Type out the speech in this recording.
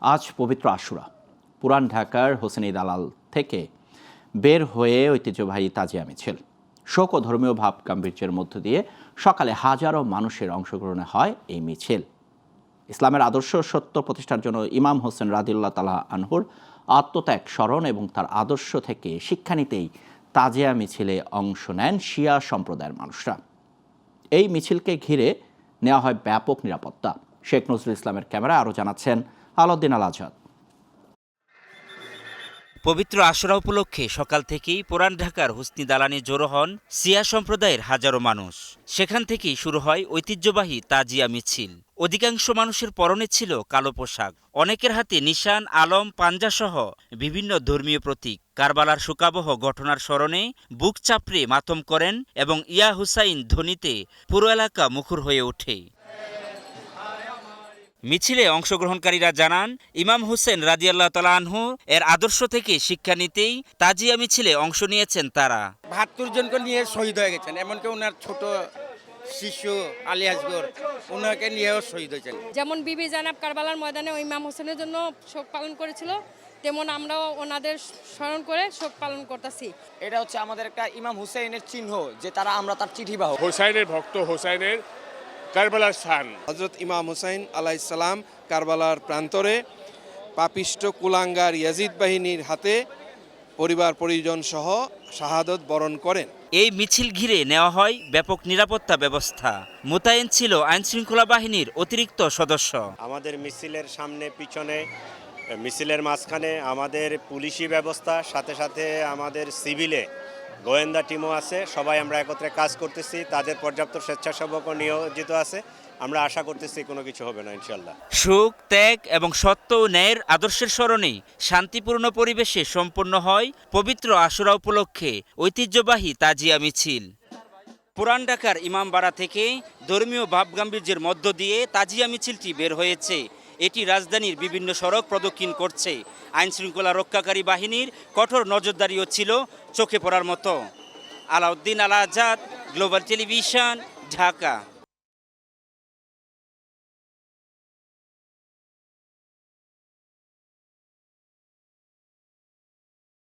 আজ পবিত্র আশুরা। পুরান ঢাকার হোসেনি দালাল থেকে বের হয়ে ঐতিহ্যবাহী তাজিয়া মিছিল, শোক ও ধর্মীয় ভাব গাম্ভীর্যের মধ্য দিয়ে সকালে হাজারো মানুষের অংশগ্রহণে হয় এই মিছিল। ইসলামের আদর্শ সত্য প্রতিষ্ঠার জন্য ইমাম হোসেন রাদিয়াল্লাহু তাআলা আনহুর আত্মত্যাগ স্মরণ এবং তার আদর্শ থেকে শিক্ষা নিতেই তাজিয়া মিছিলে অংশ নেন শিয়া সম্প্রদায়ের মানুষরা। এই মিছিলকে ঘিরে নেওয়া হয় ব্যাপক নিরাপত্তা। শেখ নজরুল ইসলামের ক্যামেরায় আরও জানাচ্ছেন আলাউদ্দিন আল আজাদ। পবিত্র আশুরা উপলক্ষে সকাল থেকেই পুরান ঢাকার হুসনি দালানে জড়ো হন শিয়া সম্প্রদায়ের হাজারো মানুষ। সেখান থেকেই শুরু হয় ঐতিহ্যবাহী তাজিয়া মিছিল। অধিকাংশ মানুষের পরনে ছিল কালো পোশাক, অনেকের হাতে নিশান, আলম, পাঞ্জা সহ বিভিন্ন ধর্মীয় প্রতীক। কারবালার শোকাবহ ঘটনার স্মরণে বুক চাপড়ে মাতম করেন এবং ইয়া হুসাইন ধ্বনিতে পুরো এলাকা মুখর হয়ে ওঠে। মিছিলে অংশগ্রহণকারীরা জানান, ইমাম হোসেন রাদিয়াল্লাহু তাআলা আনহু এর আদর্শ থেকে শিক্ষা নিতেই তাজিয়া মিছিলে অংশ নিয়েছেন তারা। ৭২ জনকে নিয়ে শহীদ হয়ে গেছেন, এমনকি ওনার ছোট শিশু আলী আসগর ওনাকে নিয়েও শহীদ হয়েছেন। যেমন বিবি জানাব কারবালার ময়দানে ইমাম হোসেনের জন্য শোক পালন করেছিল, তেমন আমরাও ওনাদের স্মরণ করে শোক পালন করতেছি। এটা হচ্ছে আমাদের একটা ইমাম হুসাইনের চিহ্ন, যে আমরা তার চিঠিবাহক। হোসাইনের ভক্ত, হোসাইনের কারবালার স্থান। হযরত ইমাম হুসাইন আলাইহিস সালাম কারবালার প্রান্তরে পাপিষ্ট কুলাঙ্গার ইয়াজিদ বাহিনীর হাতে পরিবার পরিজন সহ শাহাদত বরণ করেন। এই মিছিল ঘিরে নেওয়া হয় ব্যাপক নিরাপত্তা ব্যবস্থা। মোতায়েন ছিল আইনশৃঙ্খলা বাহিনীর অতিরিক্ত সদস্য। আমাদের মিছিলের সামনে পিছনে, মিছিলের মাঝখানে আমাদের পুলিশি ব্যবস্থা, সাথে সাথে আমাদের সিভিলে গোয়েন্দা টিমও আছে। সবাই আমরা একত্রে কাজ করতেছি, তাদের পর্যাপ্ত স্বেচ্ছাসেবকও নিয়োজিত আছে। আমরা আশা করতেছি কোনো কিছু হবে না ইনশাল্লাহ। সুখ, ত্যাগ এবং সত্য ও ন্যায়ের আদর্শের স্মরণে শান্তিপূর্ণ পরিবেশে সম্পন্ন হয় পবিত্র আশুরা উপলক্ষে ঐতিহ্যবাহী তাজিয়া মিছিল। পুরান ঢাকার ইমামবাড়া থেকে ধর্মীয় ভাবগাম্ভীর্যের মধ্য দিয়ে তাজিয়া মিছিলটি বের হয়েছে। এটি রাজধানীর বিভিন্ন সড়ক প্রদক্ষিণ করছে। আইনশৃঙ্খলা রক্ষাকারী বাহিনীর কঠোর নজরদারিও ছিল চোখে পড়ার মতো। আলাউদ্দিন আল আজাদ, গ্লোবাল টেলিভিশন, ঢাকা।